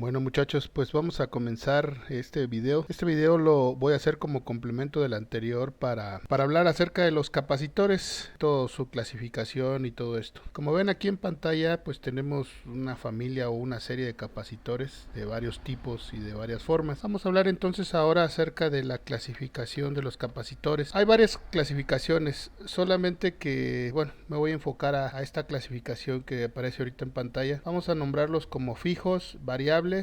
Bueno muchachos, pues vamos a comenzar este video. Este video lo voy a hacer como complemento del anterior para hablar acerca de los capacitores, toda su clasificación y todo esto. Como ven aquí en pantalla, pues tenemos una familia o una serie de capacitores de varios tipos y de varias formas. Vamos a hablar entonces ahora acerca de la clasificación de los capacitores. Hay varias clasificaciones, solamente que, bueno, me voy a enfocar a esta clasificación que aparece ahorita en pantalla. Vamos a nombrarlos como fijos, variables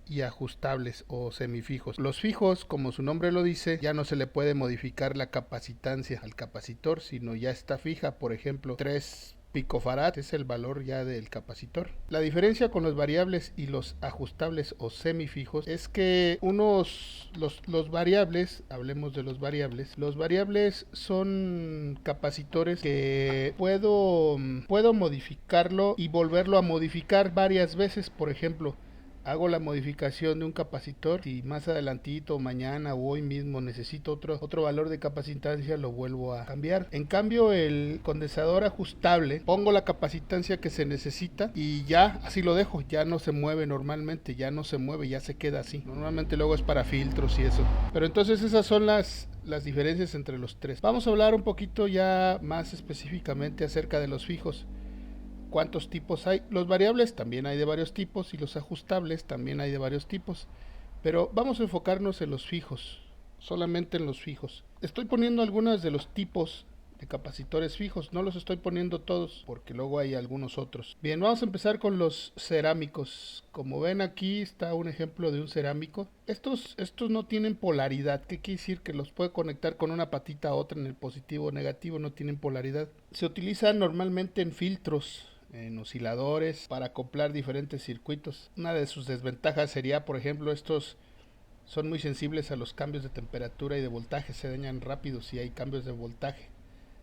y ajustables o semifijos. Los fijos, como su nombre lo dice, ya no se le puede modificar la capacitancia al capacitor, sino ya está fija. Por ejemplo, 3 picofarad es el valor ya del capacitor. La diferencia con los variables y los ajustables o semifijos es que los variables, hablemos de los variables son capacitores que puedo modificarlo y volverlo a modificar varias veces. Por ejemplo, hago la modificación de un capacitor y más adelantito, mañana o hoy mismo necesito otro valor de capacitancia, lo vuelvo a cambiar. En cambio, el condensador ajustable, pongo la capacitancia que se necesita y ya así lo dejo, ya no se mueve normalmente, ya no se mueve, ya se queda así. Normalmente luego es para filtros y eso. Pero entonces esas son las diferencias entre los tres. Vamos a hablar un poquito ya más específicamente acerca de los fijos. ¿Cuántos tipos hay? Los variables también hay de varios tipos y los ajustables también hay de varios tipos. Pero vamos a enfocarnos en los fijos, solamente en los fijos. Estoy poniendo algunos de los tipos de capacitores fijos, no los estoy poniendo todos porque luego hay algunos otros. Bien, vamos a empezar con los cerámicos. Como ven, aquí está un ejemplo de un cerámico. Estos no tienen polaridad. ¿Qué quiere decir? Que los puede conectar con una patita a otra en el positivo o negativo, no tienen polaridad. Se utilizan normalmente en filtros, en osciladores, para acoplar diferentes circuitos. Una de sus desventajas sería, por ejemplo, estos son muy sensibles a los cambios de temperatura y de voltaje, se dañan rápido si hay cambios de voltaje.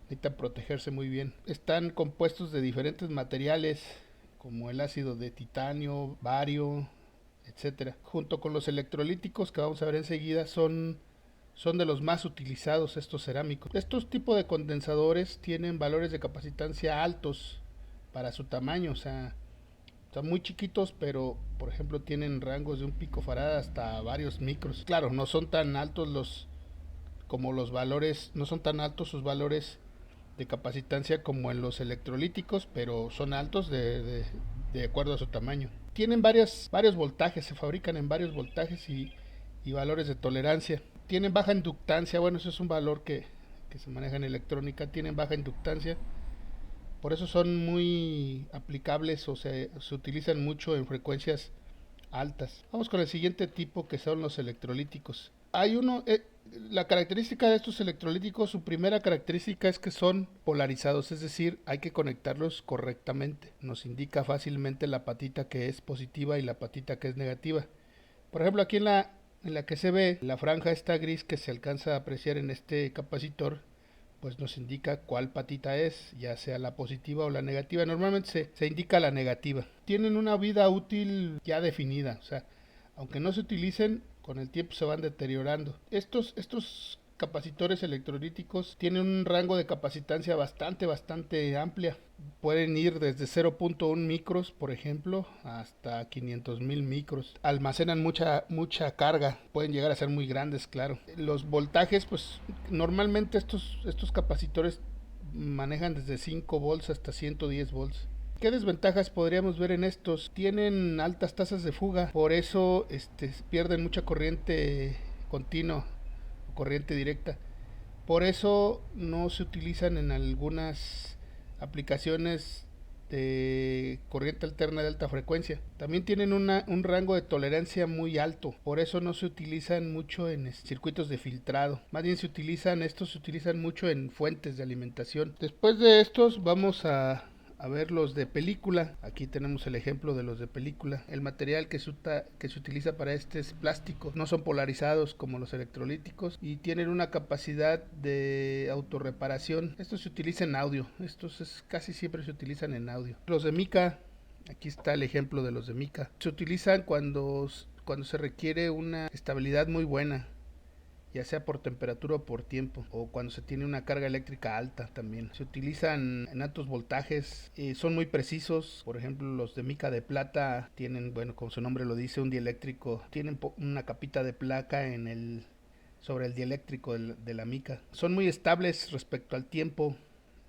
Necesitan protegerse muy bien. Están compuestos de diferentes materiales, como el ácido de titanio, bario, etcétera. Junto con los electrolíticos que vamos a ver enseguida, son de los más utilizados estos cerámicos. Estos tipos de condensadores tienen valores de capacitancia altos para su tamaño, o sea, son muy chiquitos, pero por ejemplo tienen rangos de un picofarad hasta varios micros. Claro, no son tan altos como los valores, no son tan altos sus valores de capacitancia como en los electrolíticos, pero son altos de acuerdo a su tamaño. Tienen varios voltajes, se fabrican en varios voltajes y valores de tolerancia. Tienen baja inductancia, bueno, eso es un valor que se maneja en electrónica, tienen baja inductancia. Por eso son muy aplicables o se utilizan mucho en frecuencias altas. Vamos con el siguiente tipo, que son los electrolíticos. Hay la característica de estos electrolíticos, su primera característica es que son polarizados, es decir, hay que conectarlos correctamente. Nos indica fácilmente la patita que es positiva y la patita que es negativa. Por ejemplo, aquí en la que se ve la franja esta gris que se alcanza a apreciar en este capacitor, pues nos indica cuál patita es, ya sea la positiva o la negativa. Normalmente se indica la negativa. Tienen una vida útil ya definida, o sea, aunque no se utilicen, con el tiempo se van deteriorando. Estos capacitores electrolíticos tienen un rango de capacitancia bastante amplia. Pueden ir desde 0.1 micros, por ejemplo, hasta 500.000 micros. Almacenan mucha carga, pueden llegar a ser muy grandes, claro. Los voltajes, pues normalmente estos capacitores manejan desde 5 volts hasta 110 volts. ¿Qué desventajas podríamos ver en estos? Tienen altas tasas de fuga, por eso pierden mucha corriente continua, corriente directa. Por eso no se utilizan en algunas aplicaciones de corriente alterna de alta frecuencia. También tienen un rango de tolerancia muy alto, por eso no se utilizan mucho en circuitos de filtrado. Más bien se utilizan mucho en fuentes de alimentación. Después de estos vamos a ver los de película. Aquí tenemos el ejemplo de los de película. El material que se utiliza para este es plástico. No son polarizados como los electrolíticos y tienen una capacidad de autorreparación. Estos se utilizan en audio. Casi siempre se utilizan en audio. Los de mica, aquí está el ejemplo de los de mica. Se utilizan cuando se requiere una estabilidad muy buena ya sea por temperatura o por tiempo, o cuando se tiene una carga eléctrica alta también. Se utilizan en altos voltajes, son muy precisos. Por ejemplo, los de mica de plata tienen, bueno, como su nombre lo dice, un dieléctrico, tienen una capita de placa sobre el dieléctrico de la mica. Son muy estables respecto al tiempo,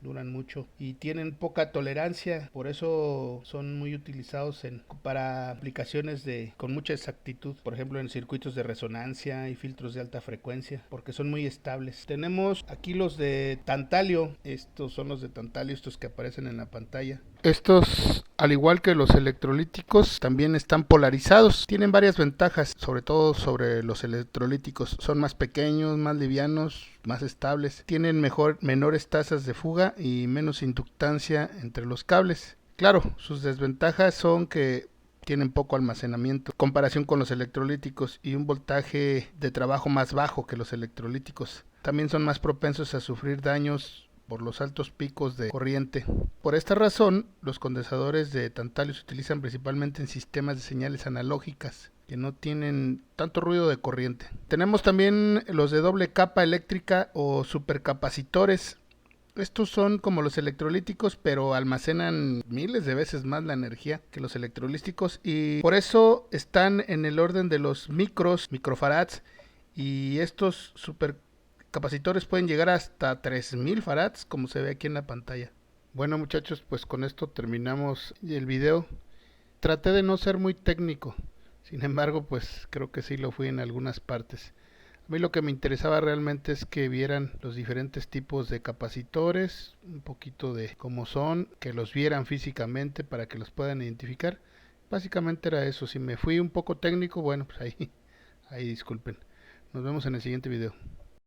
duran mucho y tienen poca tolerancia, por eso son muy utilizados para aplicaciones con mucha exactitud, por ejemplo en circuitos de resonancia y filtros de alta frecuencia, porque son muy estables. Tenemos aquí los de tantalio, estos son los de tantalio, estos que aparecen en la pantalla. Estos, al igual que los electrolíticos, también están polarizados. Tienen varias ventajas, sobre todo sobre los electrolíticos. Son más pequeños, más livianos, más estables. Tienen menores tasas de fuga y menos inductancia entre los cables. Claro, sus desventajas son que tienen poco almacenamiento en comparación con los electrolíticos y un voltaje de trabajo más bajo que los electrolíticos. También son más propensos a sufrir daños por los altos picos de corriente. Por esta razón, los condensadores de tantalio se utilizan principalmente en sistemas de señales analógicas que no tienen tanto ruido de corriente. Tenemos también los de doble capa eléctrica o supercapacitores. Estos son como los electrolíticos, pero almacenan miles de veces más la energía que los electrolíticos y por eso están en el orden de los microfarads, y estos supercapacitores pueden llegar hasta 3000 farads, como se ve aquí en la pantalla. Bueno muchachos, pues con esto terminamos el video. Traté de no ser muy técnico, sin embargo pues creo que sí lo fui en algunas partes. A mí lo que me interesaba realmente es que vieran los diferentes tipos de capacitores, un poquito de cómo son, que los vieran físicamente para que los puedan identificar. Básicamente era eso. Si me fui un poco técnico, bueno, pues ahí disculpen. Nos vemos en el siguiente video.